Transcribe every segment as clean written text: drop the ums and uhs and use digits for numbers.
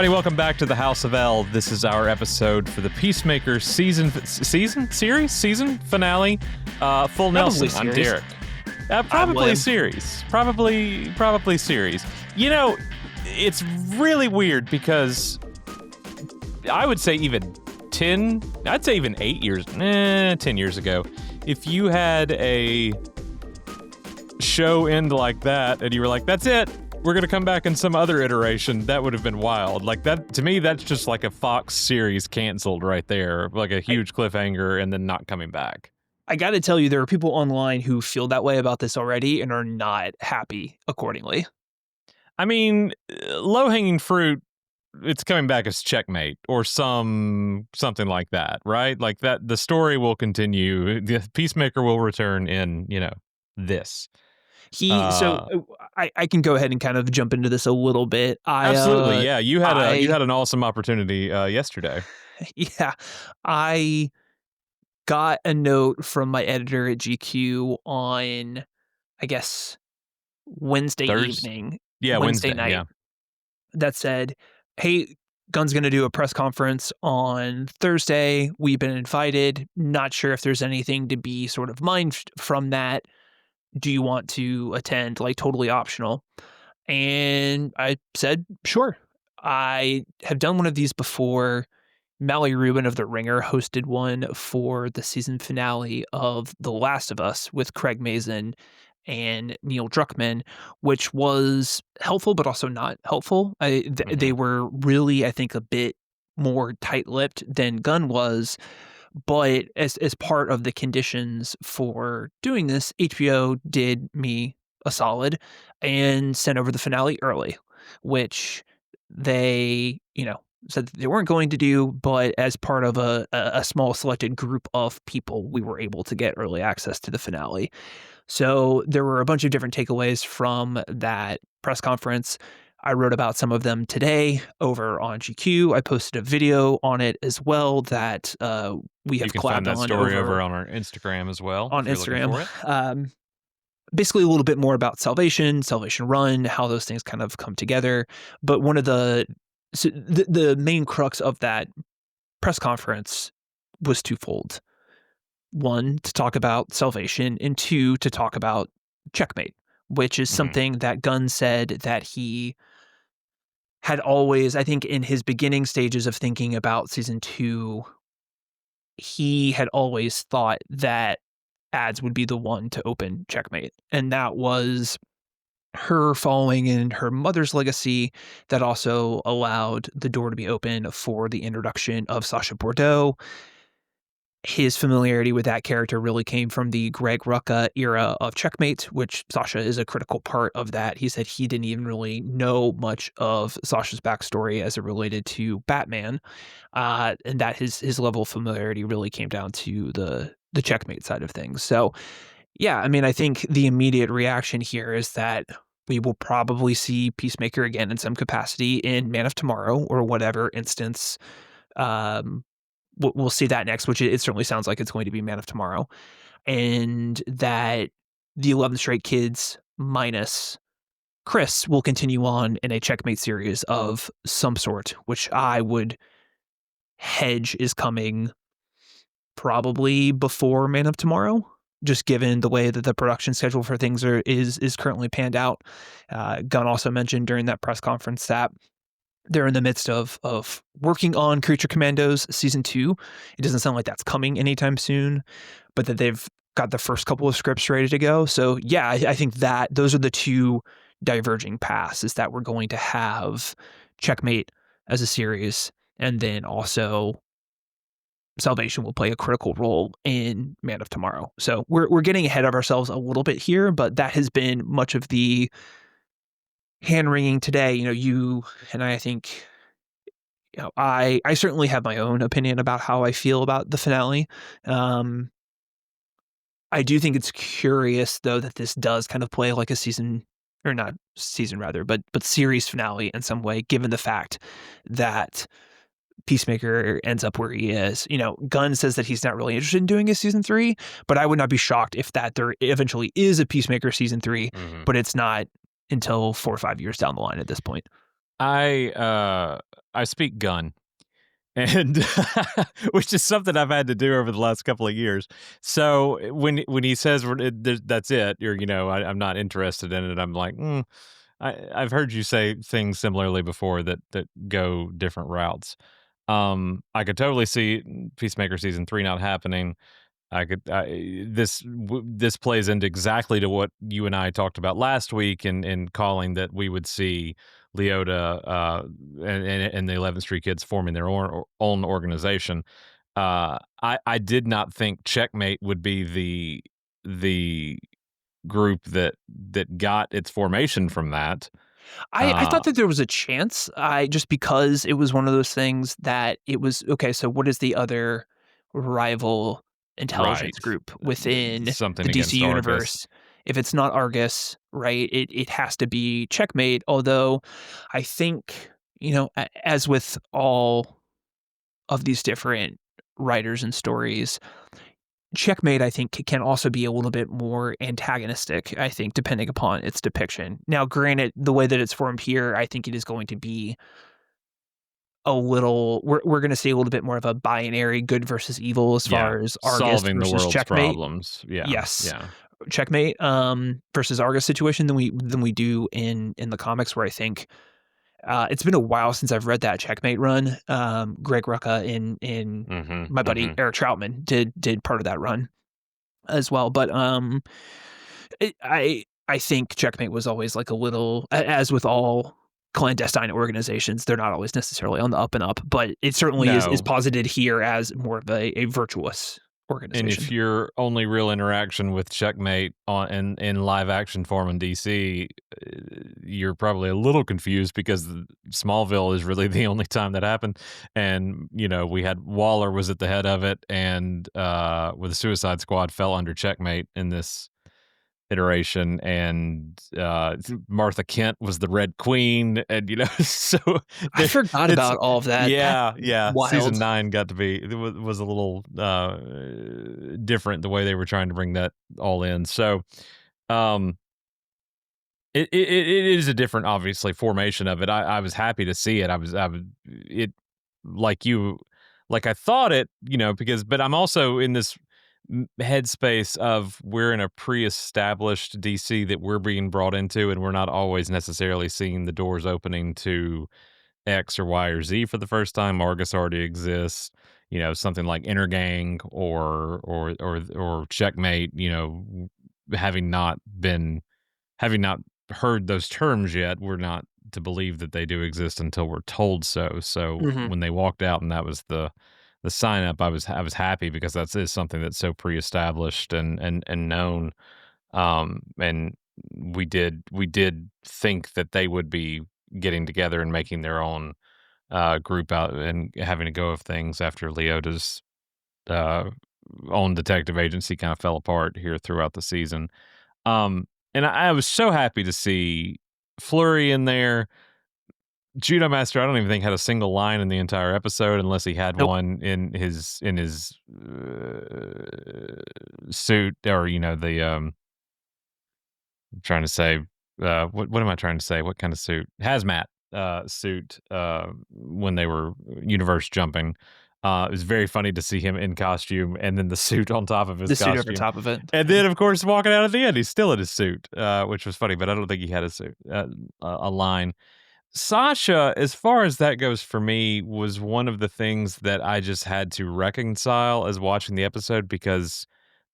everybody, welcome back to the House of L. This is our episode for the Peacemaker season finale. Full Nelson. I'm Derek. Probably series. Probably series. You know, it's really weird because I would say even 8 years, 10 years ago, if you had a show end like that and you were like, that's it, we're going to come back in some other iteration, that would have been wild. Like that, to me, that's just like a Fox series canceled right there, like a huge cliffhanger and then not coming back. I got to tell you, there are people online who feel that way about this already and are not happy accordingly. I mean, low-hanging fruit, it's coming back as Checkmate or something like that, right? Like that, the story will continue. The Peacemaker will return in, this. So I can go ahead and kind of jump into this a little bit. Absolutely, yeah. You had an awesome opportunity yesterday. Yeah, I got a note from my editor at GQ on, I guess, Wednesday evening. Yeah, Wednesday night. Yeah. That said, hey, Gunn's going to do a press conference on Thursday. We've been invited. Not sure if there's anything to be sort of mined from that. Do you want to attend? Like, totally optional. And I said, sure. I have done one of these before. Mallory Rubin of The Ringer hosted one for the season finale of The Last of Us with Craig Mazin and Neil Druckmann, which was helpful, but also not helpful. They were really, I think, a bit more tight-lipped than Gunn was. But as part of the conditions for doing this, HBO did me a solid and sent over the finale early, which they, said that they weren't going to do, but as part of a small selected group of people, we were able to get early access to the finale. So there were a bunch of different takeaways from that press conference. I wrote about some of them today over on GQ. I posted a video on it as well that we have collabed on. You can find that story over on our Instagram as well. On Instagram. Basically a little bit more about Salvation Run, how those things kind of come together. But one of the main crux of that press conference was twofold. One, to talk about Salvation, and two, to talk about Checkmate, which is something that Gunn said that he had always, I think in his beginning stages of thinking about season 2, he had always thought that ads would be the one to open Checkmate. And that was her following in her mother's legacy that also allowed the door to be open for the introduction of Sacha Bordeaux. His familiarity with that character really came from the Greg Rucka era of Checkmate, which Sacha is a critical part of that. He said he didn't even really know much of Sacha's backstory as it related to Batman, and that his level of familiarity really came down to the Checkmate side of things. So, yeah, I mean, I think the immediate reaction here is that we will probably see Peacemaker again in some capacity in Man of Tomorrow or whatever instance. We'll see that next, which it certainly sounds like it's going to be Man of Tomorrow. And that the 11 Straight Kids minus Chris will continue on in a Checkmate series of some sort, which I would hedge is coming probably before Man of Tomorrow, just given the way that the production schedule for things is currently panned out. Gunn also mentioned during that press conference that they're in the midst of working on Creature Commandos season 2. It doesn't sound like that's coming anytime soon, but that they've got the first couple of scripts ready to go. So yeah, I think that those are the two diverging paths, is that we're going to have Checkmate as a series, and then also Salvation will play a critical role in Man of Tomorrow. So we're getting ahead of ourselves a little bit here, but that has been much of the hand-wringing today. You and I think, I certainly have my own opinion about how I feel about the finale. I do think it's curious, though, that this does kind of play like a season, or not season rather, but series finale in some way, given the fact that Peacemaker ends up where he is. Gunn says that he's not really interested in doing a season 3, but I would not be shocked if that there eventually is a Peacemaker season 3, but it's not until 4 or 5 years down the line at this point. I I speak gun. And which is something I've had to do over the last couple of years. So when he says that's it, or I'm not interested in it, I'm like, I've heard you say things similarly before that go different routes. I could totally see Peacemaker season 3 not happening. This plays into exactly to what you and I talked about last week in calling that we would see Leota and the 11th Street Kids forming their own organization. I did not think Checkmate would be the group that got its formation from that. I thought that there was a chance. I just because it was one of those things that it was okay. So what is the other rival intelligence Right. group within Something the DC against Argus. universe? If it's not Argus, right? It has to be Checkmate. Although I think as with all of these different writers and stories, Checkmate, I think, can also be a little bit more antagonistic, I think, depending upon its depiction. Now, granted, the way that it's formed here, I think it is going to be a little, we're going to see a little bit more of a binary good versus evil as far as Argus solving the versus world's Checkmate. problems. Yeah. Yes. Yeah. Checkmate versus Argus situation than we do in the comics, where I think it's been a while since I've read that Checkmate run. Greg Rucka in my buddy Eric Troutman did part of that run as well. But I think Checkmate was always like a little, as with all clandestine organizations, they're not always necessarily on the up and up, but it certainly is posited here as more of a virtuous organization. And if your only real interaction with Checkmate in live action form in DC, you're probably a little confused because Smallville is really the only time that happened. And, we had Waller was at the head of it, and with the Suicide Squad fell under Checkmate in this iteration, and Martha Kent was the Red Queen, and so I forgot about all of that. Yeah, Wild. Season 9 got to be was a little different the way they were trying to bring that all in. So, it is a different, obviously, formation of it. I was happy to see it. Like I thought it, but I'm also in this headspace of we're in a pre-established DC that we're being brought into, and we're not always necessarily seeing the doors opening to X or Y or Z for the first time. Argus already exists, something like Intergang or Checkmate, having not heard those terms yet, we're not to believe that they do exist until we're told so. So when they walked out and that was the sign up, I was happy, because that is something that's so pre-established and known. And we did think that they would be getting together and making their own group out and having a go of things after Leota's own detective agency kind of fell apart here throughout the season. And I was so happy to see Flurry in there. Judo Master, I don't even think had a single line in the entire episode, unless he had one in his suit, or I'm trying to say, what am I trying to say? What kind of suit? Hazmat suit when they were universe jumping. It was very funny to see him in costume, and then the suit on top of his costume. The suit over top of it. And then, of course, walking out at the end, he's still in his suit, which was funny, but I don't think he had a suit, a line. Sasha, as far as that goes for me, was one of the things that I just had to reconcile as watching the episode, because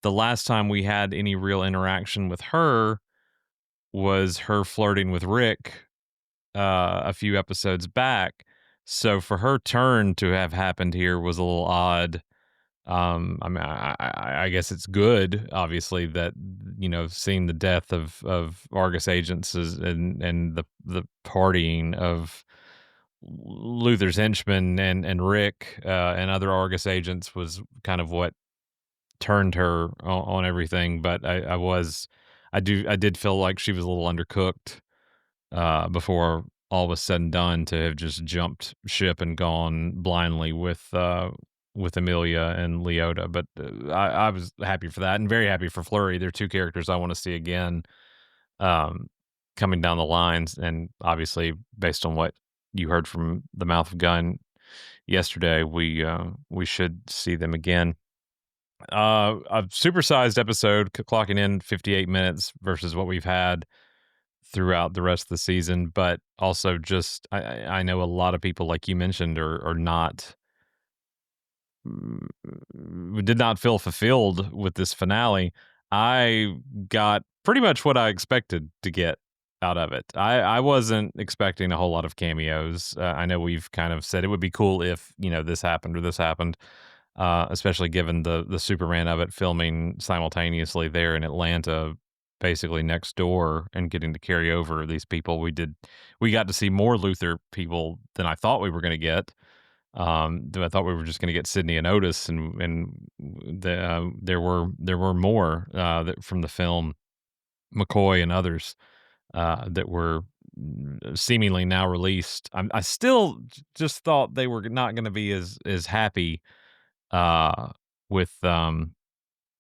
the last time we had any real interaction with her was her flirting with Rick a few episodes back. So for her turn to have happened here was a little odd. I mean, I guess it's good, obviously, that seeing the death of Argus agents and the partying of Luther's henchmen and Rick and other Argus agents was kind of what turned her on everything. But I did feel like she was a little undercooked before all was said and done, to have just jumped ship and gone blindly with Amelia and Leota. But I was happy for that, and very happy for Flurry. They're two characters I want to see again coming down the lines, and obviously based on what you heard from the mouth of Gunn yesterday, we should see them again. A supersized episode clocking in 58 minutes versus what we've had throughout the rest of the season, but also just I know a lot of people, like you mentioned, are not did not feel fulfilled with this finale. I got pretty much what I expected to get out of it. I wasn't expecting a whole lot of cameos. I know we've kind of said it would be cool if, this happened or this happened, especially given the Superman of it filming simultaneously there in Atlanta, basically next door, and getting to carry over these people. We got to see more Luthor people than I thought we were going to get. I thought we were just going to get Sydney and Otis, and there were more from the film, McCoy and others that were seemingly now released. I still just thought they were not going to be as happy with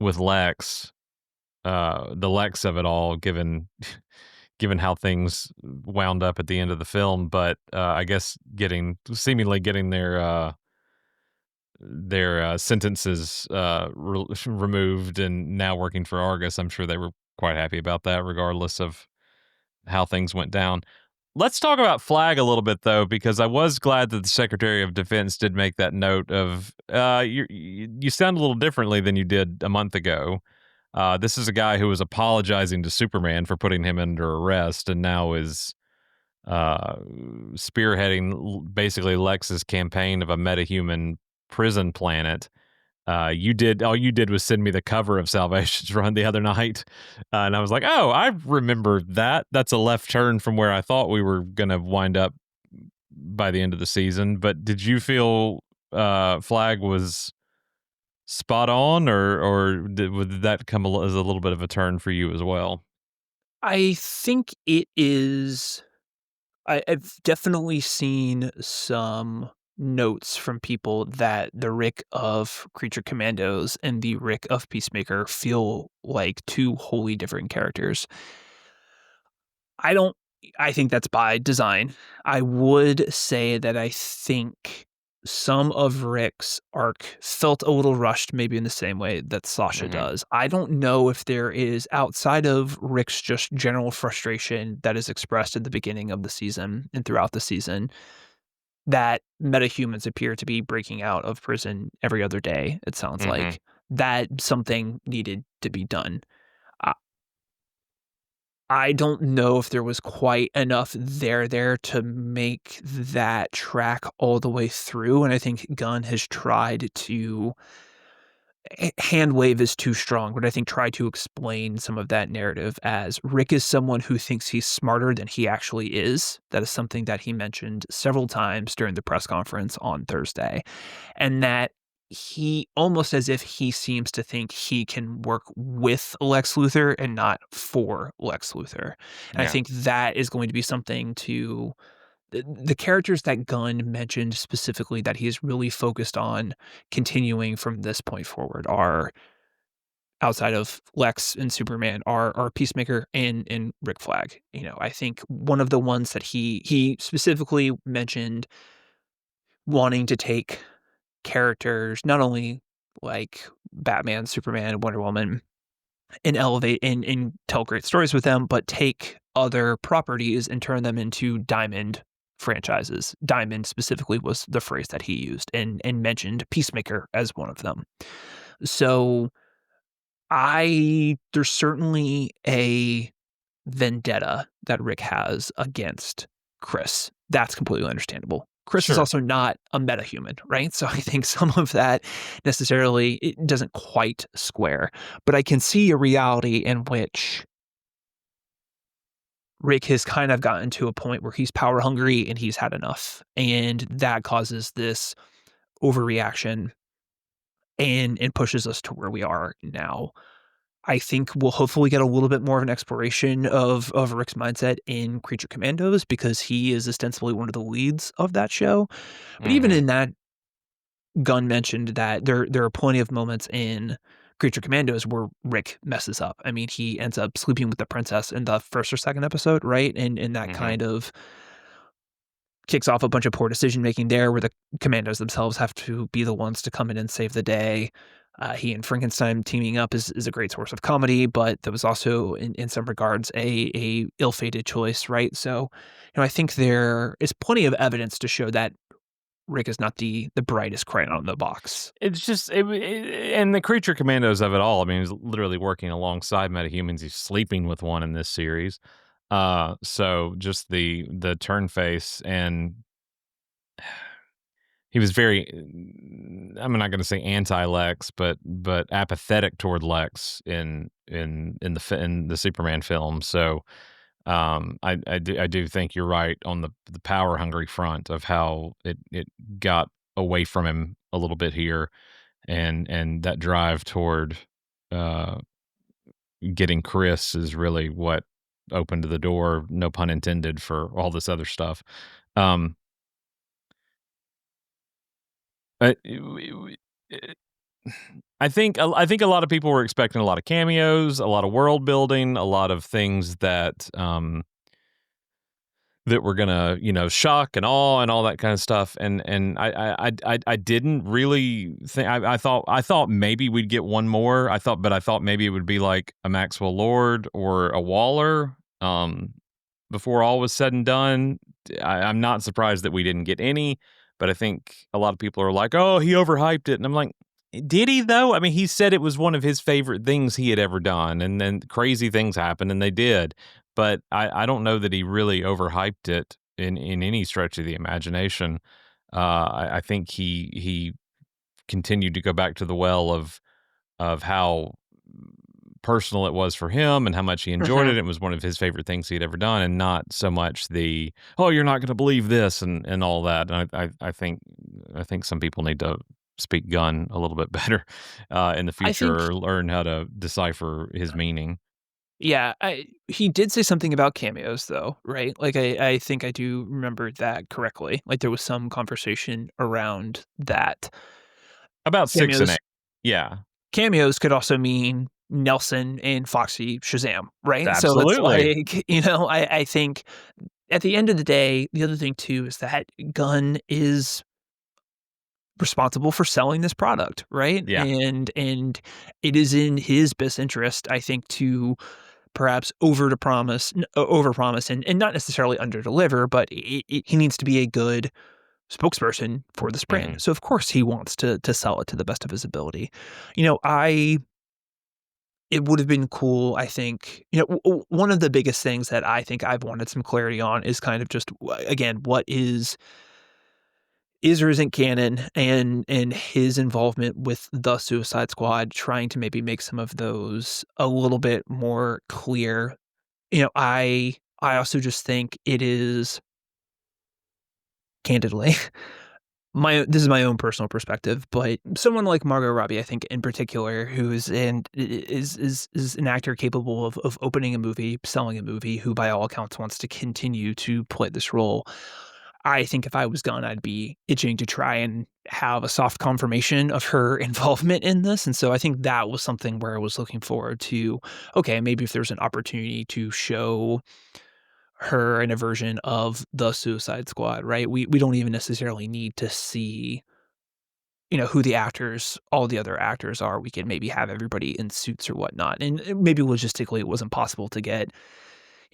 Lex, the Lex of it all, given how things wound up at the end of the film. But I guess seemingly getting their sentences removed and now working for Argus, I'm sure they were quite happy about that, regardless of how things went down. Let's talk about Flag a little bit, though, because I was glad that the Secretary of Defense did make that note of you sound a little differently than you did a month ago. This is a guy who was apologizing to Superman for putting him under arrest, and now is spearheading basically Lex's campaign of a metahuman prison planet. All you did was send me the cover of Salvation's Run the other night, and I was like, oh, I remember that. That's a left turn from where I thought we were going to wind up by the end of the season. But did you feel Flag was spot on, or did that come as a little bit of a turn for you as well? I think it is. I've definitely seen some notes from people that the Rick of Creature Commandos and the Rick of Peacemaker feel like two wholly different characters. I don't I think that's by design. I would say that I think some of Rick's arc felt a little rushed, maybe in the same way that Sasha Hmm. does. I don't know if there is, outside of Rick's just general frustration that is expressed at the beginning of the season and throughout the season, that metahumans appear to be breaking out of prison every other day, it sounds Hmm. like, that something needed to be done. I don't know if there was quite enough there to make that track all the way through, and I think Gunn has tried to hand wave is too strong, but I think try to explain some of that narrative as Rick is someone who thinks he's smarter than he actually is. That is something that he mentioned several times during the press conference on Thursday, and that he almost as if he seems to think he can work with Lex Luthor and not for Lex Luthor. And I Yeah. think that is going to be something to the characters that Gunn mentioned specifically that he's really focused on continuing from this point forward are, outside of Lex and Superman, are Peacemaker and Rick Flag. I think one of the ones that he specifically mentioned wanting to take characters, not only like Batman, Superman, Wonder Woman, and elevate and tell great stories with them, but take other properties and turn them into diamond franchises. Diamond specifically was the phrase that he used and mentioned Peacemaker as one of them. So there's certainly a vendetta that Rick has against Chris. That's completely understandable. Chris is Sure. also not a metahuman, right? So I think some of that necessarily it doesn't quite square. But I can see a reality in which Rick has kind of gotten to a point where he's power hungry and he's had enough. And that causes this overreaction and pushes us to where we are now. I think we'll hopefully get a little bit more of an exploration of Rick's mindset in Creature Commandos because he is ostensibly one of the leads of that show. But even Hmm. in that, Gunn mentioned that there are plenty of moments in Creature Commandos where Rick messes up. I mean, he ends up sleeping with the princess in the first or second episode, right? And that Hmm. kind of kicks off a bunch of poor decision making there, where the commandos themselves have to be the ones to come in and save the day. He and Frankenstein teaming up is a great source of comedy, but that was also in some regards a ill-fated choice, right? So, I think there is plenty of evidence to show that Rick is not the brightest crayon on the box. It's just, and the creature commandos of it all. I mean, he's literally working alongside metahumans. He's sleeping with one in this series. So just the turn face, and he was very, I'm not going to say anti-Lex, but apathetic toward Lex in the Superman film. So I do think you're right on the power hungry front of how it got away from him a little bit here, and that drive toward getting Chris is really what opened the door, no pun intended, for all this other stuff. I think a lot of people were expecting a lot of cameos, a lot of world building, a lot of things that that were gonna, shock and awe and all that kind of stuff. And I didn't really think. I thought maybe we'd get one more. I thought maybe it would be like a Maxwell Lord or a Waller. Before all was said and done, I'm not surprised that we didn't get any. But I think a lot of people are like, "Oh, he overhyped it," and I'm like, did he though? I mean, he said it was one of his favorite things he had ever done, and then crazy things happened, and they did. But I don't know that he really overhyped it in any stretch of the imagination. I think he continued to go back to the well of how personal it was for him and how much he enjoyed it. It was one of his favorite things he'd ever done, and not so much the, oh, you're not going to believe this and all that. And I think some people need to speak gun a little bit better in the future, or learn how to decipher his meaning. Yeah, he did say something about cameos, though, right? Like, I think I do remember that correctly. Like, there was some conversation around that. About 6 and 8. Yeah. Cameos could also mean Nelson and Foxy Shazam, right? Absolutely. So it's like, I think at the end of the day, the other thing too is that Gunn is responsible for selling this product, right? Yeah. And it is in his best interest, I think, to perhaps overpromise and not necessarily underdeliver, but he needs to be a good spokesperson for this brand. Mhm. So of course he wants to sell it to the best of his ability. It would have been cool, I think. One of the biggest things that I think I've wanted some clarity on is kind of just, again, what is or isn't canon, and his involvement with the Suicide Squad, trying to maybe make some of those a little bit more clear. I also just think it is, candidly, this is my own personal perspective, but someone like Margot Robbie, I think in particular, who is an actor capable of opening a movie, selling a movie, who by all accounts wants to continue to play this role. I think if I was Gunn, I'd be itching to try and have a soft confirmation of her involvement in this. And so I think that was something where I was looking forward to, okay, maybe if there's an opportunity to show her in a version of the Suicide Squad, right? We don't even necessarily need to see, who the actors, all the other actors are. We can maybe have everybody in suits or whatnot. And maybe logistically it wasn't possible to get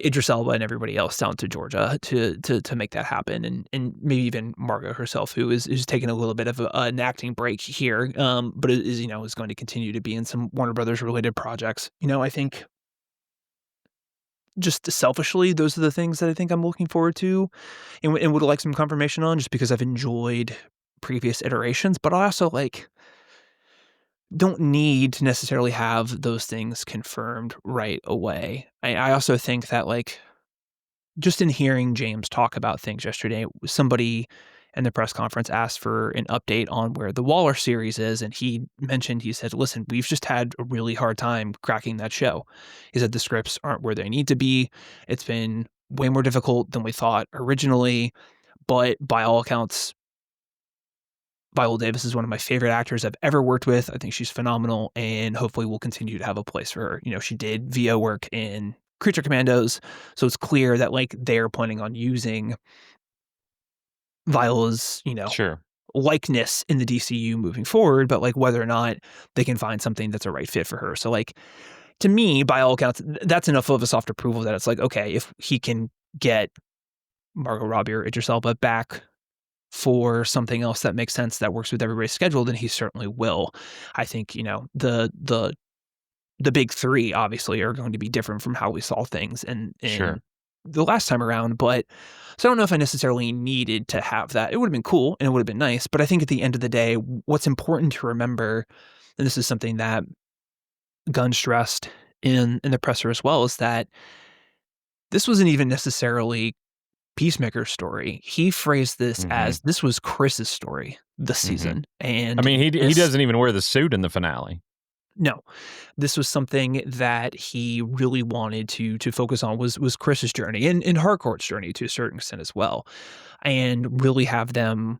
Idris Elba and everybody else down to Georgia to make that happen, and maybe even Margot herself, who is taking a little bit of an acting break here, but is going to continue to be in some Warner Brothers related projects. I think just selfishly, those are the things that I think I'm looking forward to, and would like some confirmation on, just because I've enjoyed previous iterations, but I also don't need to necessarily have those things confirmed right away. I also think that just in hearing James talk about things yesterday, somebody in the press conference asked for an update on where the Waller series is, and he said, listen, we've just had a really hard time cracking that show. He said the scripts aren't where they need to be. It's been way more difficult than we thought originally, but by all accounts, Viola Davis is one of my favorite actors I've ever worked with. I think she's phenomenal, and hopefully we'll continue to have a place for her. She did VO work in Creature Commandos, so it's clear that they're planning on using Viola's, Sure. likeness in the DCU moving forward, but like whether or not they can find something that's a right fit for her. So like to me, by all accounts, that's enough of a soft approval that it's like, okay, if he can get Margot Robbie or Idris Elba back for something else that makes sense that works with everybody's schedule, then he certainly will. I think, the big three obviously are going to be different from how we saw things in Sure. the last time around, but so I don't know if I necessarily needed to have that. It would have been cool and it would have been nice, but I think at the end of the day, what's important to remember, and this is something that Gunn stressed in the presser as well, is that this wasn't even necessarily Peacemaker's story. He phrased this Mhm. as this was Chris's story this Mhm. season, I and mean, he this doesn't even wear the suit in the finale. no, this was something that he really wanted to focus on was Chris's journey and Harcourt's journey to a certain extent as well, and really have them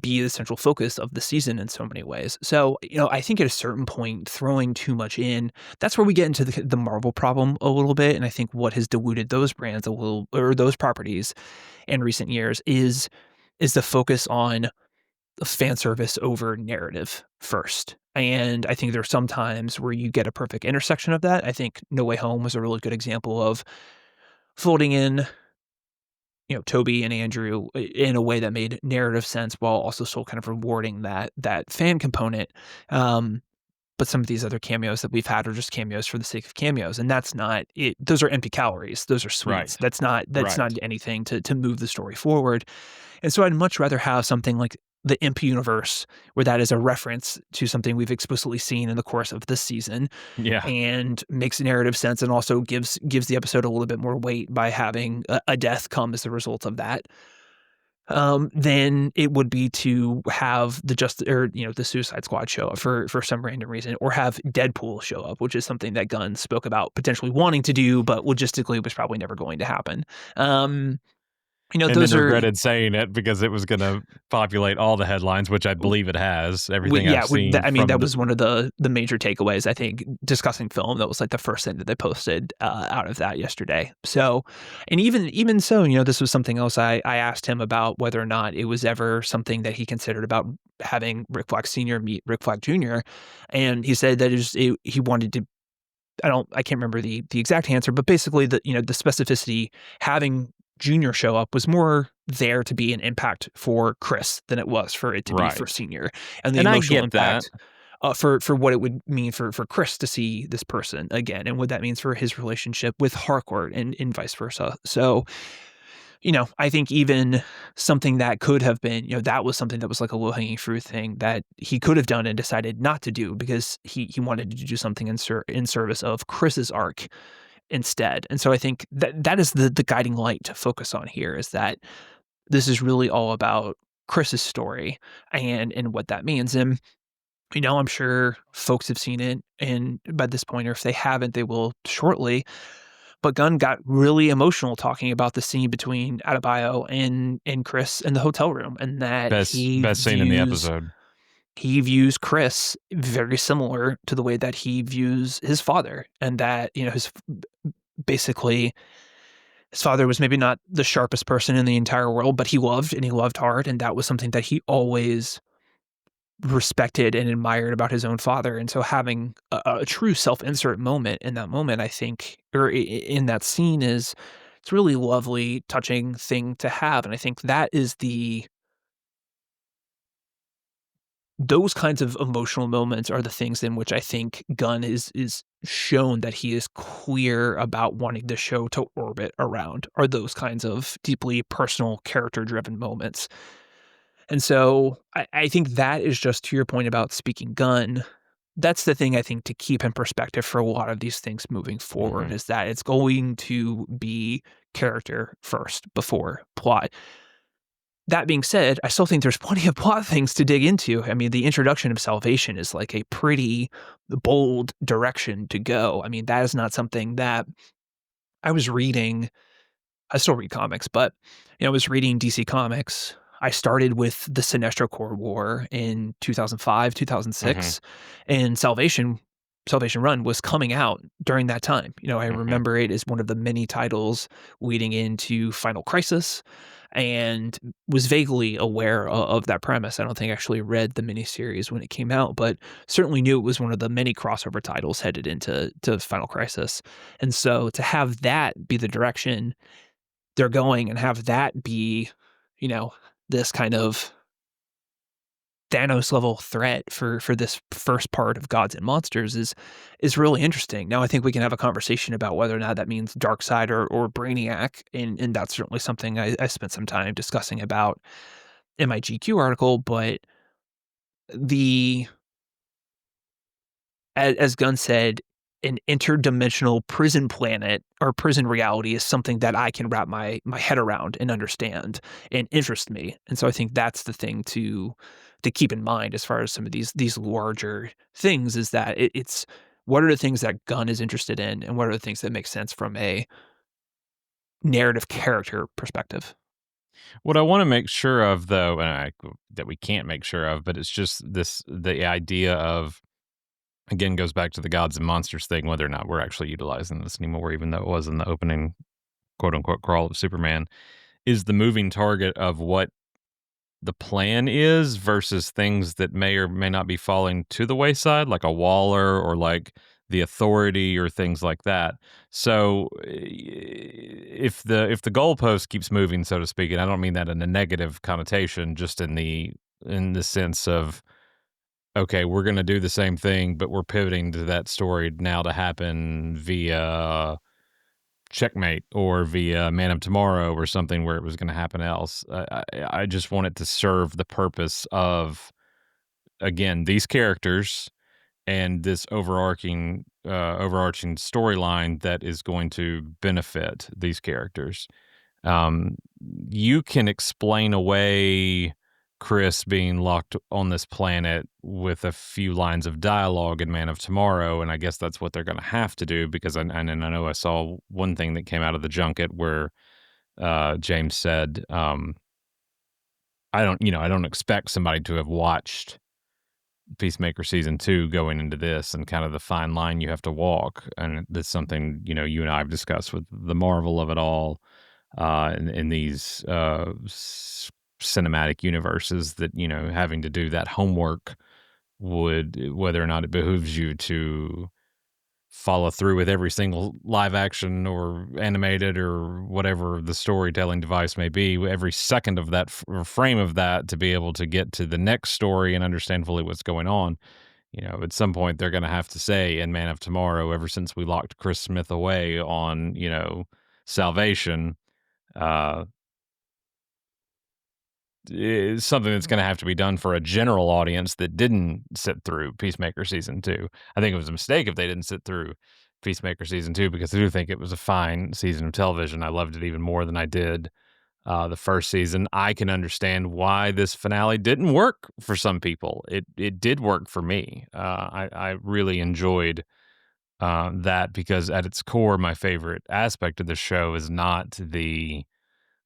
be the central focus of the season in so many ways. So, I think at a certain point, throwing too much in, that's where we get into the Marvel problem a little bit. And I think what has diluted those brands a little, or those properties in recent years is the focus on fan service over narrative first. And I think there's some times where you get a perfect intersection of that. I think No Way Home was a really good example of folding in, Toby and Andrew in a way that made narrative sense while also still kind of rewarding that fan component. Um, but some of these other cameos that we've had are just cameos for the sake of cameos, and that's not it. Those are empty calories. Those are sweets. Right. That's not Right. anything to move the story forward. And so I'd much rather have something like the Imp universe, where that is a reference to something we've explicitly seen in the course of this season Yeah. and makes narrative sense and also gives the episode a little bit more weight by having a death come as a result of that. Then it would be to have the Suicide Squad show up for some random reason, or have Deadpool show up, which is something that Gunn spoke about potentially wanting to do, but logistically was probably never going to happen. Um, And then those are regretted saying it because it was gonna populate all the headlines, which I believe it has. Everything I've yeah, seen I mean, from that the was one of the major takeaways, I think, discussing film. That was like the first thing that they posted out of that yesterday. So, and even so, this was something else I asked him about whether or not it was ever something that he considered about having Rick Flag Sr. meet Rick Flag Jr. And he said that he wanted to. I can't remember the exact answer, but basically the specificity having Junior show up was more there to be an impact for Chris than it was for it to be for right. Senior, and the And I emotional get that. impact for what it would mean for Chris to see this person again, and what that means for his relationship with Harcourt and vice versa. So, I think even something that could have been, that was something that was like a low-hanging fruit thing that he could have done and decided not to do because he wanted to do something in service of Chris's arc instead. And so I think that is the guiding light to focus on here, is that this is really all about Chris's story and what that means. And I'm sure folks have seen it and by this point, or if they haven't, they will shortly. But Gunn got really emotional talking about the scene between Adebayo and Chris in the hotel room, and that Best scene in the episode. he views Chris very similar to the way that he views his father, and that basically his father was maybe not the sharpest person in the entire world, but he loved hard, and that was something that he always respected and admired about his own father. And so having a true self-insert moment in that moment, I think, or in that scene, it's really lovely, touching thing to have. And I think that is those kinds of emotional moments are the things in which I think Gunn is shown that he is clear about wanting the show to orbit around, are those kinds of deeply personal, character-driven moments. And so I think that is, just to your point about speaking Gunn, that's the thing I think to keep in perspective for a lot of these things moving forward, Mhm. is that it's going to be character first before plot. That being said, I still think there's plenty of plot things to dig into. I mean, the introduction of Salvation is like a pretty bold direction to go. I mean, that is not something that I was reading. I still read comics, but I was reading DC Comics. I started with the Sinestro Corps War in 2005, Mhm. 2006, and Salvation. Salvation Run was coming out during that time. I remember it as one of the many titles leading into Final Crisis, and was vaguely aware of that premise. I don't think I actually read the miniseries when it came out, but certainly knew it was one of the many crossover titles headed into Final Crisis. And so to have that be the direction they're going, and have that be, this kind of Thanos level threat for this first part of Gods and Monsters is really interesting. Now I think we can have a conversation about whether or not that means Darkseid or Brainiac, and that's certainly something I spent some time discussing about in my GQ article. But the as Gunn said, an interdimensional prison planet or prison reality is something that I can wrap my head around and understand and interest me. And so I think that's the thing to keep in mind as far as some of these larger things, is that it's what are the things that Gunn is interested in, and what are the things that make sense from a narrative character perspective. What I want to make sure of, though, that we can't make sure of, but it's just the idea of, again, goes back to the Gods and Monsters thing, whether or not we're actually utilizing this anymore, even though it was in the opening quote unquote crawl of Superman, is the moving target of what the plan is versus things that may or may not be falling to the wayside, like a Waller or like the Authority or things like that. So if the goalpost keeps moving, so to speak, and I don't mean that in a negative connotation, just in the sense of, okay, we're going to do the same thing, but we're pivoting to that story now to happen via Checkmate or via Man of Tomorrow or something where it was going to happen else. I just want it to serve the purpose of, again, these characters and this overarching storyline that is going to benefit these characters. Um, you can explain away Chris being locked on this planet with a few lines of dialogue in Man of Tomorrow, and I guess that's what they're going to have to do, because I know I saw one thing that came out of the junket where James said, I don't expect somebody to have watched Peacemaker season 2 going into this, and kind of the fine line you have to walk, and that's something you and I have discussed with the Marvel of it all, in these cinematic universes, that having to do that homework whether or not it behooves you to follow through with every single live action or animated or whatever the storytelling device may be, every second of that frame of that, to be able to get to the next story and understand fully what's going on. At some point they're going to have to say in Man of Tomorrow, ever since we locked Chris Smith away on, Salvation, uh, is something that's going to have to be done for a general audience that didn't sit through Peacemaker season 2. I think it was a mistake if they didn't sit through Peacemaker season 2, because I do think it was a fine season of television. I loved it even more than I did the first season. I can understand why this finale didn't work for some people. It did work for me. I really enjoyed that, because at its core, my favorite aspect of the show is not the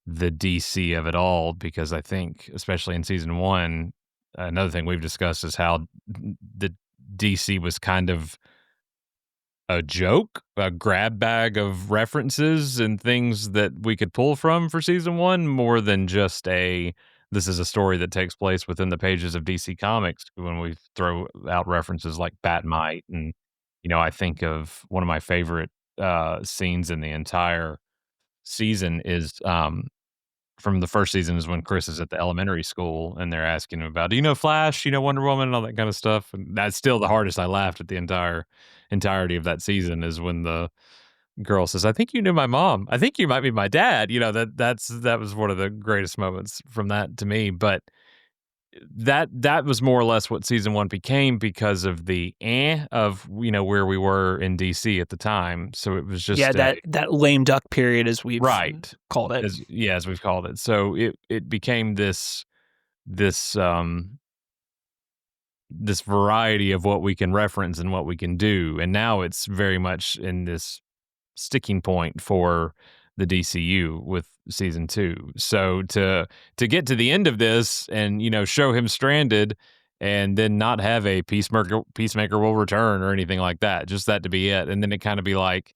DC of it all, because I think, especially in season 1, another thing we've discussed is how the DC was kind of a joke, a grab bag of references and things that we could pull from for season 1, more than just this is a story that takes place within the pages of DC Comics. When we throw out references like Batmite, and I think of one of my favorite scenes in the entire season is from the first season, is when Chris is at the elementary school and they're asking him about, do you know Flash, Wonder Woman, and all that kind of stuff. And that's still the hardest I laughed at the entirety of that season, is when the girl says, I think you knew my mom. I think you might be my dad. That was one of the greatest moments from that to me. But that was more or less what season 1 became, because of the of where we were in DC at the time. So it was just that lame duck period, as we've right called it. As we've called it. So it became this this variety of what we can reference and what we can do, and now it's very much in this sticking point for the DCU with season 2. So to get to the end of this and show him stranded and then not have a Peacemaker will return or anything like that. Just that to be it. And then it kind of be like,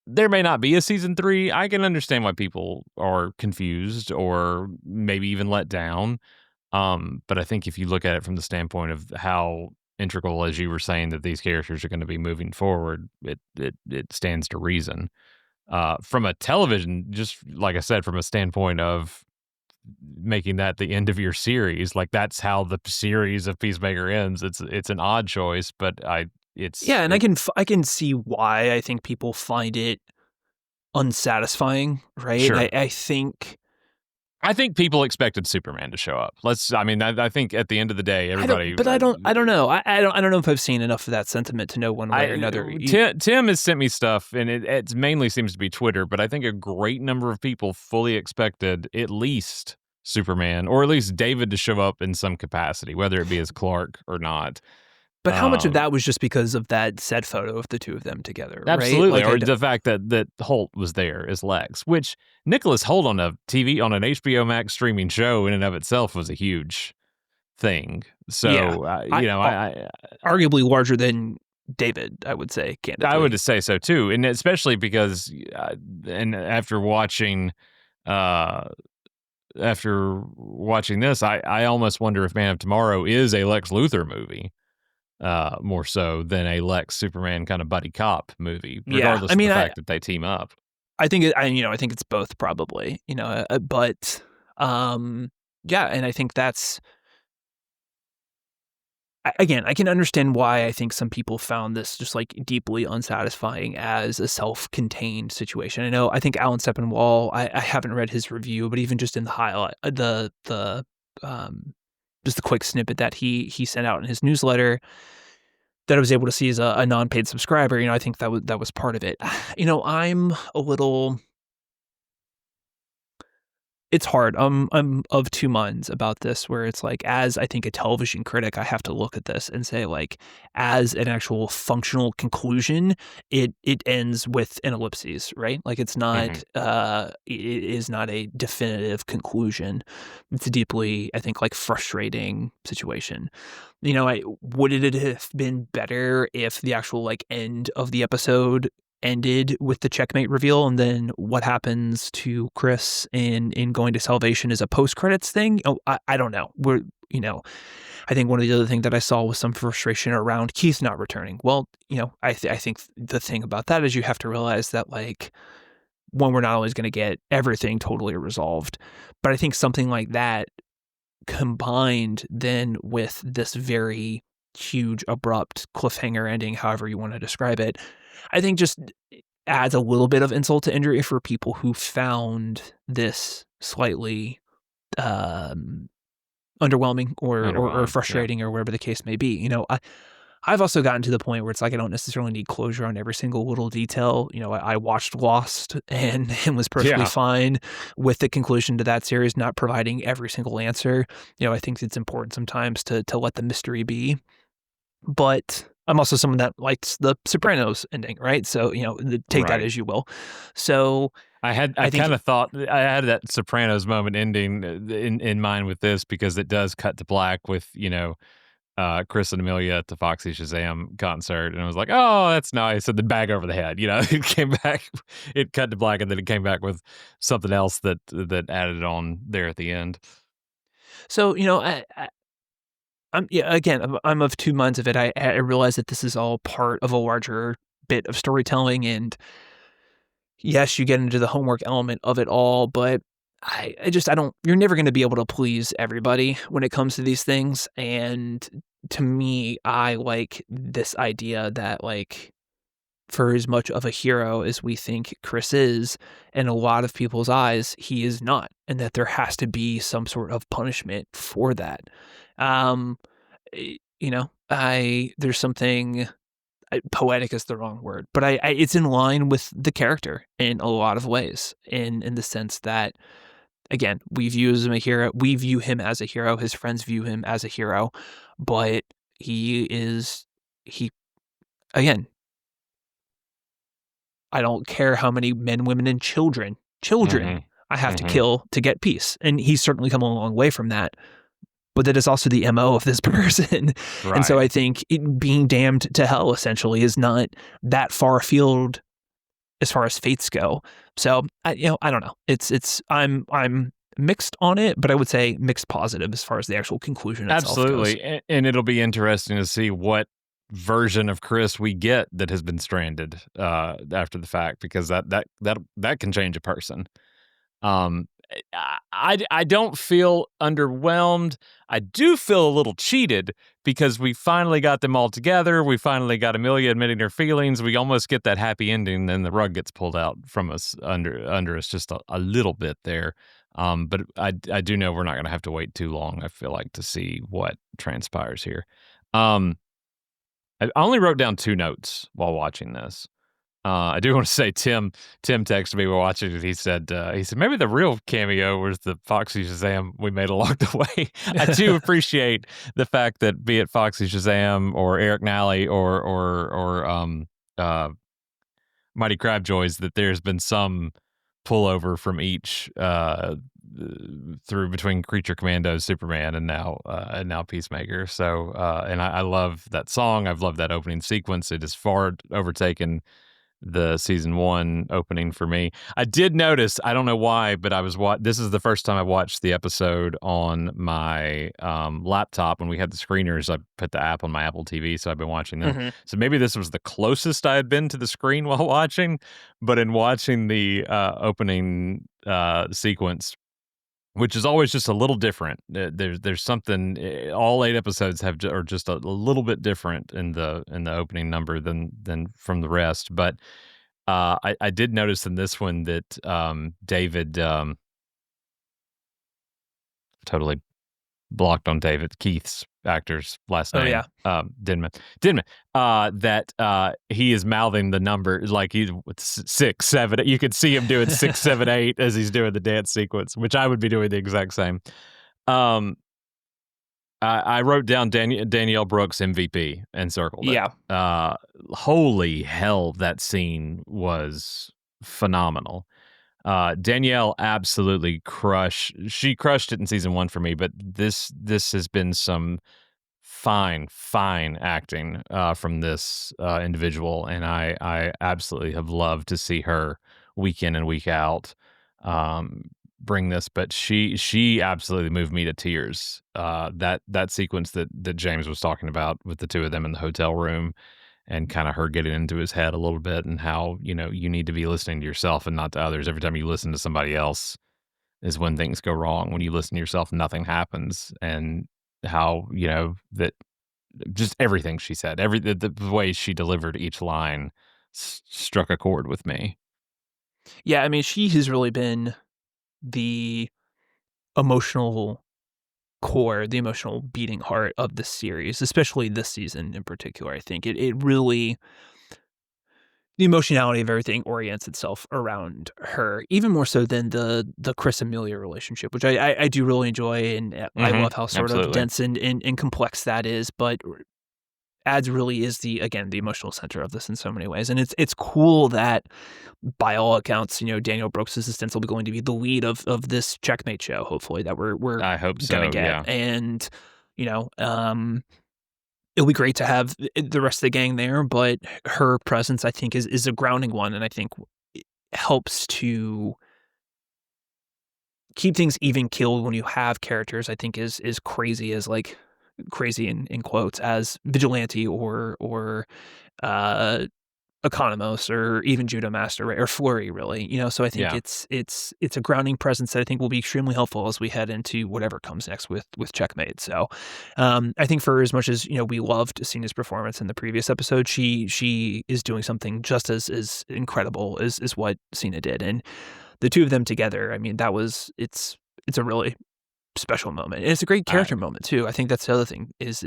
there may not be a season 3. I can understand why people are confused or maybe even let down. But I think if you look at it from the standpoint of how integral, as you were saying, that these characters are going to be moving forward, it stands to reason. From a television, just like I said, from a standpoint of making that the end of your series, like that's how the series of Peacemaker ends. It's an odd choice, but and I can see why I think people find it unsatisfying, right? Sure. I think people expected Superman to show up. I think at the end of the day, everybody. I don't know. I don't know if I've seen enough of that sentiment to know one way or another. Tim has sent me stuff, and it mainly seems to be Twitter, but I think a great number of people fully expected at least Superman, or at least David, to show up in some capacity, whether it be as Clark or not. But how much of that was just because of that set photo of the two of them together? Absolutely, right? Or the fact that Holt was there as Lex, which Nicholas Holt on an HBO Max streaming show in and of itself was a huge thing. So, I arguably larger than David, I would say, candidly. I would just say so too, and especially because, and after watching this, I almost wonder if Man of Tomorrow is a Lex Luthor movie. More so than a Lex Superman kind of buddy cop movie, regardless of the fact that they team up. I think it's both probably, but and I think that's, again, I can understand why I think some people found this just like deeply unsatisfying as a self-contained situation. I think Alan Sepinwall, I haven't read his review, but even just in the highlight, just the quick snippet that he sent out in his newsletter that I was able to see as a non-paid subscriber, I think that was part of it. I'm a little. It's hard. I'm of two minds about this, where it's like, as I think a television critic, I have to look at this and say, like, as an actual functional conclusion, it ends with an ellipses, right? Like, it's not, it is not a definitive conclusion. It's a deeply, I think, like, frustrating situation. Would it have been better if the actual like end of the episode ended with the checkmate reveal, and then what happens to Chris in going to Salvation is a post-credits thing? I don't know. I think one of the other things that I saw was some frustration around Keith not returning. Well, I think the thing about that is you have to realize that, like, one, we're not always going to get everything totally resolved, but I think something like that combined then with this very huge abrupt cliffhanger ending, however you want to describe it, I think just adds a little bit of insult to injury for people who found this slightly underwhelming or frustrating, or whatever the case may be. I've also gotten to the point where it's like I don't necessarily need closure on every single little detail. I watched Lost and was perfectly fine with the conclusion to that series not providing every single answer. I think it's important sometimes to let the mystery be. But I'm also someone that likes the Sopranos ending, right? So, take that as you will. So I kind of thought I had that Sopranos moment ending in mind with this, because it does cut to black with, Chris and Amelia at the Foxy Shazam concert, and I was like, "Oh, that's nice." And then bag over the head, it came back. It cut to black, and then it came back with something else that added on there at the end. So, I'm of two minds of it. I realize that this is all part of a larger bit of storytelling, and yes, you get into the homework element of it all, but you're never going to be able to please everybody when it comes to these things. And to me, I like this idea that, like, for as much of a hero as we think Chris is, in a lot of people's eyes, he is not, and that there has to be some sort of punishment for that. There's something, poetic is the wrong word, but it's in line with the character in a lot of ways, in the sense that, again, we view him as a hero. His friends view him as a hero, but again, I don't care how many men, women, and children I have to kill to get peace. And he's certainly come a long way from that. but that is also the MO of this person. Right. And so I think being damned to hell essentially is not that far afield as far as fates go. So I don't know. I'm mixed on it, but I would say mixed positive as far as the actual conclusion itself goes. Absolutely. And it'll be interesting to see what version of Chris we get that has been stranded after the fact, because that can change a person. I don't feel underwhelmed. I do feel a little cheated because we finally got them all together. We finally got Amelia admitting her feelings. We almost get that happy ending, then the rug gets pulled out from us under us just a little bit there. But I do know we're not going to have to wait too long, I feel like, to see what transpires here. I only wrote down 2 notes while watching this. I do want to say Tim texted me while watching it. He said maybe the real cameo was the Foxy Shazam we made along the way. I do appreciate the fact that, be it Foxy Shazam or Eric Nally or Mighty Crabjoys, that there's been some pullover from each through between Creature Commandos, Superman, and now Peacemaker. So and I love that song. I've loved that opening sequence. It has far overtaken the season 1 opening for me. I did notice, I don't know why, but this is the first time I watched the episode on my laptop. When we had the screeners, I put the app on my Apple TV, so I've been watching them. Mm-hmm. So maybe this was the closest I had been to the screen while watching, but in watching the opening sequence, which is always just a little different. There's something. All 8 episodes are just a little bit different in the opening number than from the rest. But I did notice in this one that David totally blocked on David Keith's actor's last name. Oh yeah, Denman. That he is mouthing the number like he's 6, 7. You could see him doing 6, 7, 8 as he's doing the dance sequence, which I would be doing the exact same. I wrote down Danielle Brooks MVP and circled it. Yeah. Holy hell, that scene was phenomenal. Danielle absolutely crushed it in season 1 for me, but this has been some fine acting from this individual, and I absolutely have loved to see her week in and week out bring this. But she absolutely moved me to tears. That sequence that James was talking about with the 2 of them in the hotel room, and kind of her getting into his head a little bit, and how, you need to be listening to yourself and not to others. Every time you listen to somebody else is when things go wrong. When you listen to yourself, nothing happens. And how, that just everything she said, the way she delivered each line struck a chord with me. Yeah, I mean, she has really been the emotional core, the emotional beating heart of the series, especially this season in particular. I think it really, the emotionality of everything orients itself around her, even more so than the Chris Amelia relationship, which I do really enjoy, and I love how sort of dense and complex that is. But Ads really is the emotional center of this in so many ways, and it's cool that, by all accounts, Daniel Brooks is ostensibly going to be the lead of this Checkmate show. Hopefully, that we're I hope gonna so, get, yeah. And it'll be great to have the rest of the gang there. But her presence, I think, is a grounding one, and I think it helps to keep things even keeled when you have characters, I think, is crazy as, like, crazy in quotes, as Vigilante or Economos, or even Judo Master, right? Or Flurry, really. So I think it's a grounding presence that I think will be extremely helpful as we head into whatever comes next with Checkmate. So I think, for as much as we loved seeing his performance in the previous episode, she is doing something just as incredible as what Cena did, and the 2 of them together, I mean, it's a really special moment. And it's a great character moment too. I think that's the other thing is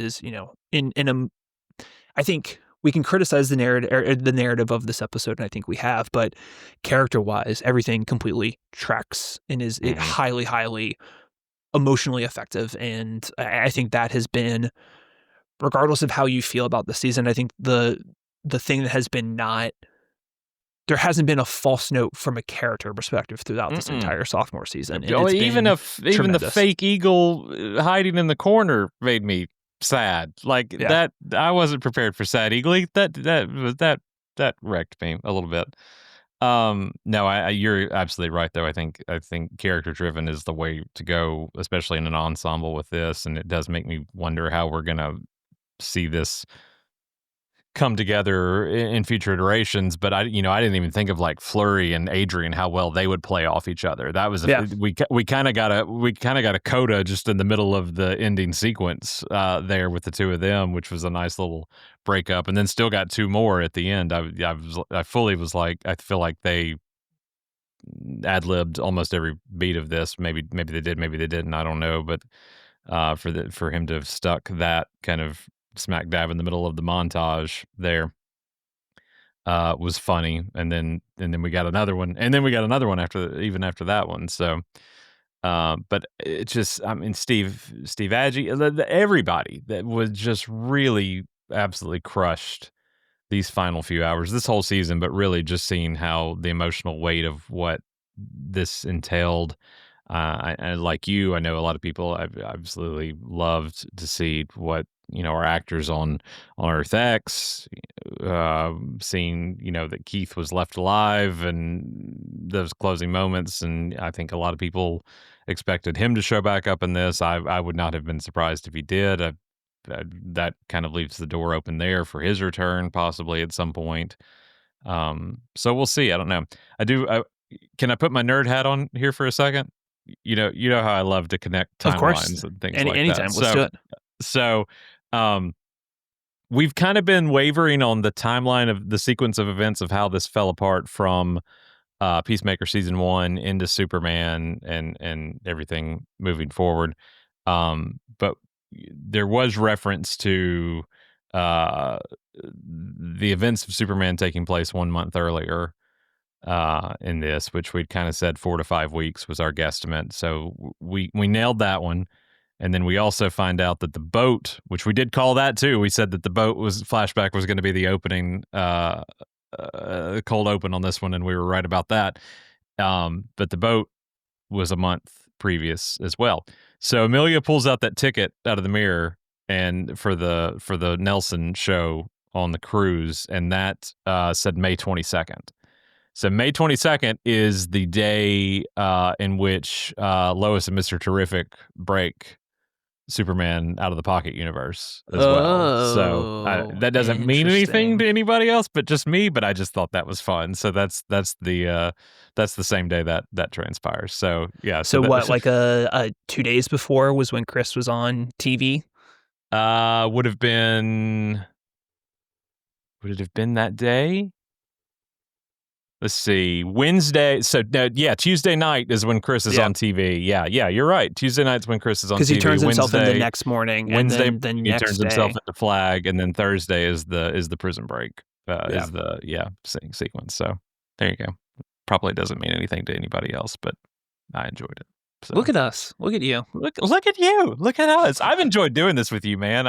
I think we can criticize the narrative of this episode, and I think we have, but character-wise, everything completely tracks and is highly, highly emotionally effective. And I think that has been, regardless of how you feel about the season, I think the thing that has been not there hasn't been a false note from a character perspective throughout this entire sophomore season. Even the fake eagle hiding in the corner made me sad. Like that, I wasn't prepared for sad eagle. That wrecked me a little bit. No, you're absolutely right though. I think character driven is the way to go, especially in an ensemble with this, and it does make me wonder how we're gonna see this come together in future iterations. But I didn't even think of like Flurry and Adrian, how well they would play off each other. That was we kind of got a coda just in the middle of the ending sequence there with the two of them, which was a nice little breakup, and then still got two more at the end. I fully was like, I feel like they ad-libbed almost every beat of this. Maybe they did, maybe they didn't. I don't know, but for him to have stuck that kind of smack dab in the middle of the montage there was funny, and then we got another one, after that one. So but it just, I mean, Steve Agee, everybody that was just really absolutely crushed these final few hours, this whole season, but really just seeing how the emotional weight of what this entailed. And like you, I know a lot of people I've absolutely loved to see what, our actors on Earth X, seeing, that Keith was left alive and those closing moments. And I think a lot of people expected him to show back up in this. I would not have been surprised if he did. That kind of leaves the door open there for his return, possibly at some point. So we'll see. I don't know. Can I put my nerd hat on here for a second? You know how I love to connect timelines and things like anytime. that. Let's do it. So, we've kind of been wavering on the timeline of the sequence of events of how this fell apart from Peacemaker season 1 into Superman and everything moving forward. But there was reference to the events of Superman taking place 1 month earlier in this, which we'd kind of said 4 to 5 weeks was our guesstimate. So we nailed that one. And then we also find out that the boat, which we did call that too, we said that the boat flashback was going to be the opening, cold open on this one, and we were right about that. But the boat was a month previous as well. So Amelia pulls out that ticket out of the mirror and for the Nelson show on the cruise, and that said May 22nd. So May 22nd is the day in which Lois and Mr. Terrific break Superman out of the pocket universe as well. So that doesn't mean anything to anybody else but just me, but I just thought that was fun. So that's the same day that transpires. So yeah. So what, like a 2 days before was when Chris was on TV? Would it have been that day? Let's see. Wednesday. So Tuesday night is when Chris is on TV. Yeah, you're right. Tuesday night's when Chris is on TV. Because he turns himself in the next morning. Wednesday, and then he turns himself into Flag, and then Thursday is the prison break. Is the sequence. So there you go. Probably doesn't mean anything to anybody else, but I enjoyed it. So. Look at us. Look at you. Look at you. Look at us. I've enjoyed doing this with you, man.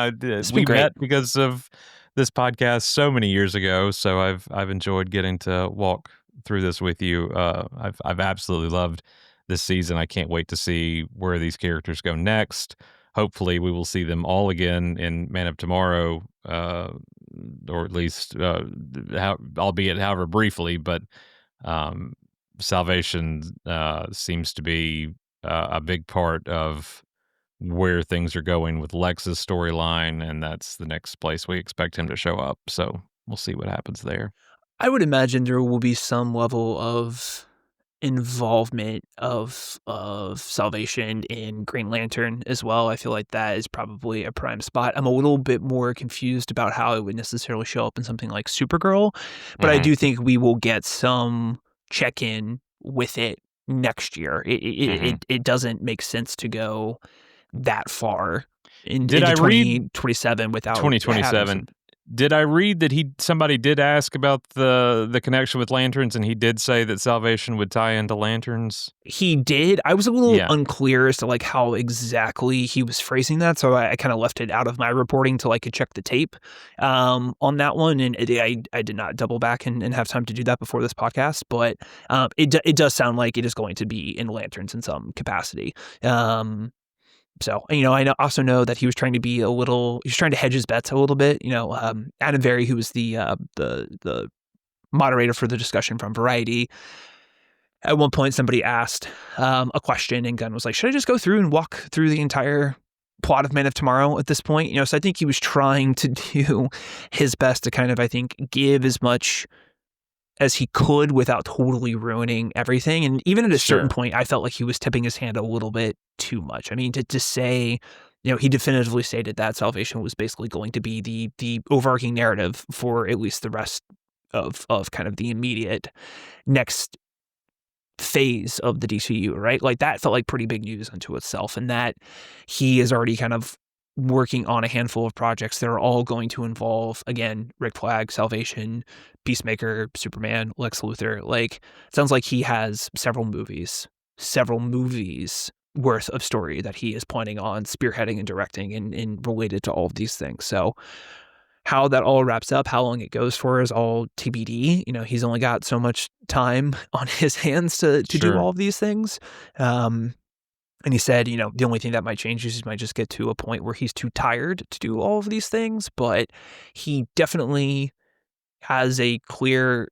We met because of this podcast so many years ago. So I've enjoyed getting to walk through this with you. I've absolutely loved this season. I can't wait to see where these characters go next. Hopefully we will see them all again in Man of Tomorrow, or at least albeit however briefly, but Salvation seems to be a big part of where things are going with Lex's storyline, and that's the next place we expect him to show up. So we'll see what happens there. I would imagine there will be some level of involvement of Salvation in Green Lantern as well. I feel like that is probably a prime spot. I'm a little bit more confused about how it would necessarily show up in something like Supergirl, but I do think we will get some check-in with it next year. It doesn't make sense to go that far into 2027 without 2027. Did I read that somebody did ask about the connection with Lanterns, and he did say that Salvation would tie into Lanterns? He did. I was a little unclear as to like how exactly he was phrasing that, so I kind of left it out of my reporting till I could check the tape on that one, and I did not double back and have time to do that before this podcast, but it does sound like it is going to be in Lanterns in some capacity. So, I also know that he was trying to hedge his bets a little bit. Adam Very, who was the moderator for the discussion from Variety, at one point somebody asked a question, and Gunn was like, should I just go through and walk through the entire plot of Man of Tomorrow at this point? So I think he was trying to do his best to kind of, I think, give as much as he could without totally ruining everything. And even at a certain point, I felt like he was tipping his hand a little bit too much. I mean, to say, he definitively stated that Salvation was basically going to be the overarching narrative for at least the rest of kind of the immediate next phase of the DCU, right? Like that felt like pretty big news unto itself, and that he is already kind of working on a handful of projects that are all going to involve, again, Rick Flag, Salvation, Peacemaker, Superman, Lex Luthor. Like, it sounds like he has several movies worth of story that he is planning on spearheading and directing and related to all of these things. So how that all wraps up, how long it goes for is all TBD. He's only got so much time on his hands to do all of these things. And he said, the only thing that might change is he might just get to a point where he's too tired to do all of these things, but he definitely has a clear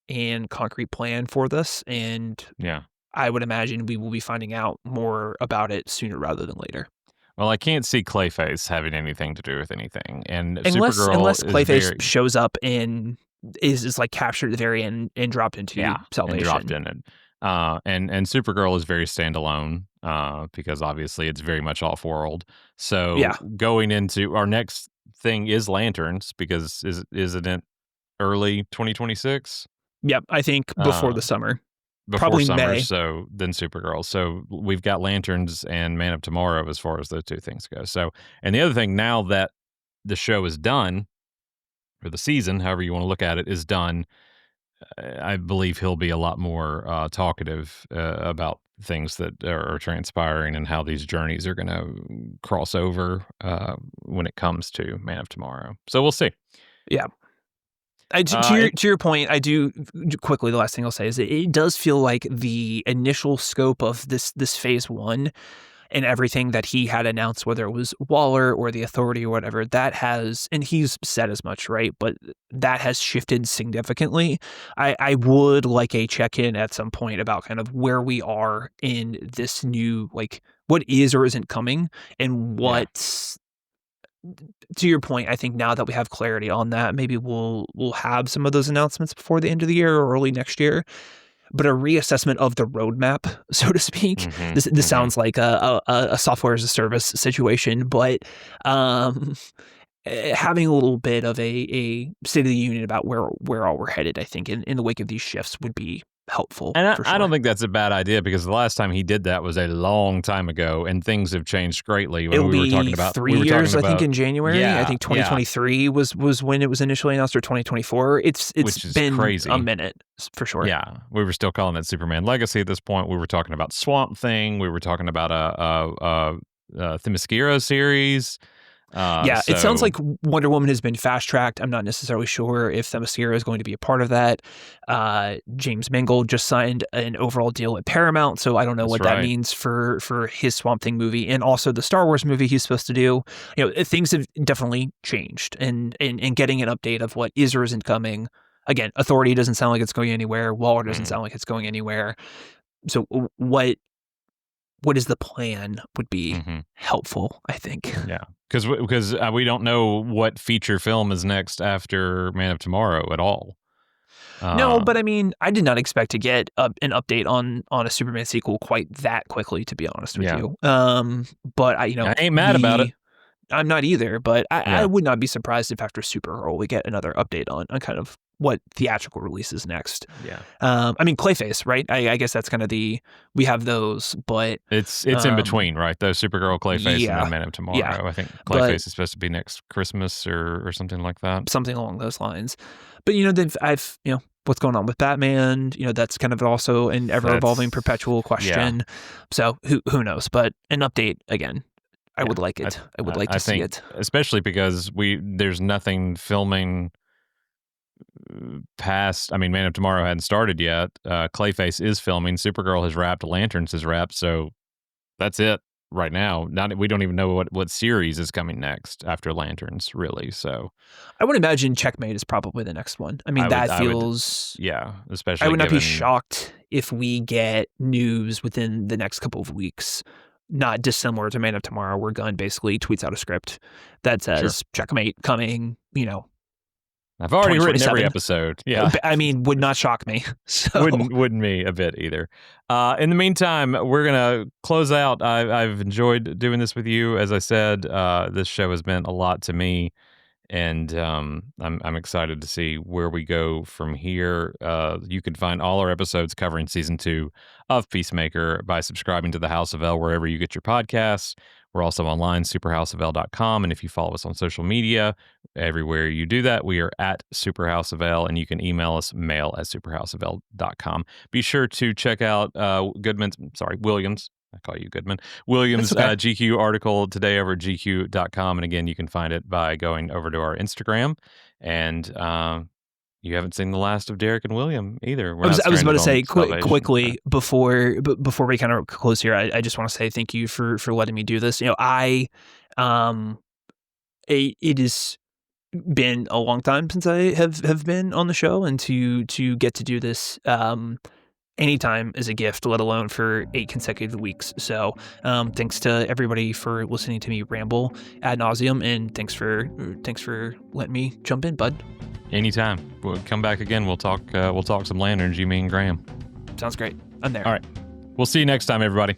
and concrete plan for this. And I would imagine we will be finding out more about it sooner rather than later. Well, I can't see Clayface having anything to do with anything. And unless Clayface is shows up and is like captured at the very end and dropped into Salvation. And dropped in it. And Supergirl is very standalone because obviously it's very much off-world. So going into our next thing is Lanterns, because isn't it early 2026? Yep, I think before the summer. Before Probably summer, May. so then Supergirl. So we've got Lanterns and Man of Tomorrow as far as those two things go. So, and the other thing, now that the show is done, or the season, however you want to look at it, is done, I believe he'll be a lot more talkative about things that are transpiring and how these journeys are going to cross over when it comes to Man of Tomorrow. So we'll see. Yeah. To your point, I do quickly. The last thing I'll say is it does feel like the initial scope of this phase one and everything that he had announced, whether it was Waller or the Authority or whatever, that has, and he's said as much, right? But that has shifted significantly. I would like a check-in at some point about kind of where we are in this new, like, what is or isn't coming, and what's, to your point, I think now that we have clarity on that, maybe we'll have some of those announcements before the end of the year or early next year. But a reassessment of the roadmap, so to speak. This sounds like a software as a service situation, but having a little bit of a state of the union about where all we're headed, I think, in the wake of these shifts would be helpful. And I don't think that's a bad idea, because the last time he did that was a long time ago, and things have changed greatly. It'll be 3 years, I think, in January. Yeah, I think 2023 was when it was initially announced, or 2024. It's been crazy. A minute, for sure. Yeah, we were still calling it Superman Legacy at this point. We were talking about Swamp Thing. We were talking about a Themyscira series. It sounds like Wonder Woman has been fast-tracked. I'm not necessarily sure if Themyscira is going to be a part of that. James Mangold just signed an overall deal at Paramount, so I don't know what that means for his Swamp Thing movie, and also the Star Wars movie he's supposed to do. Things have definitely changed, and getting an update of what is or isn't coming. Again, Authority doesn't sound like it's going anywhere. Waller doesn't sound like it's going anywhere. So what is the plan would be helpful, I think. Yeah, because we don't know what feature film is next after Man of Tomorrow at all. No, but I mean, I did not expect to get an update on a Superman sequel quite that quickly, to be honest with you. But I ain't mad about it. I'm not either, but I would not be surprised if after Supergirl we get another update on kind of what theatrical release is next. Yeah. I mean, Clayface, right? I guess that's kind of we have those, but it's in between, right? Though Supergirl, Clayface, and then Man of Tomorrow. Yeah. I think Clayface is supposed to be next Christmas or something like that. Something along those lines. But I've what's going on with Batman? That's kind of also an ever-evolving, perpetual question. Yeah. So who knows? But an update again. I would like it. I would like to see it, especially because there's nothing filming past. I mean, Man of Tomorrow hadn't started yet. Clayface is filming. Supergirl has wrapped. Lanterns has wrapped. So that's it right now. We don't even know what series is coming next after Lanterns, really. So I would imagine Checkmate is probably the next one. I mean, especially. I would not be shocked if we get news within the next couple of weeks, not dissimilar to Man of Tomorrow, where Gunn basically tweets out a script that says Checkmate coming, I've already written every episode. Yeah, I mean, would not shock me. So. Wouldn't me a bit either. In the meantime, we're gonna close out. I've enjoyed doing this with you. As I said, this show has meant a lot to me, and I'm excited to see where we go from here. You can find all our episodes covering season 2 of Peacemaker by subscribing to the House of L wherever you get your podcasts. We're also online, superhouseofl.com. And if you follow us on social media, everywhere you do that, we are at superhouseofl, and you can email us, mail@superhouseofl.com. Be sure to check out Williams. I call you Goodman. Williams' GQ article today over at GQ.com. And again, you can find it by going over to our Instagram. And you haven't seen the last of Derek and William either. I was about to say quickly before we kind of close here. I just want to say thank you for letting me do this. It has been a long time since I have been on the show, and to get to do this anytime is a gift, let alone for 8 consecutive weeks. So thanks to everybody for listening to me ramble ad nauseum, and thanks for letting me jump in, bud. Anytime. We'll come back again. We'll talk some Lanterns, you, me, and Graham. Sounds great. I'm there. All right. We'll see you next time, everybody.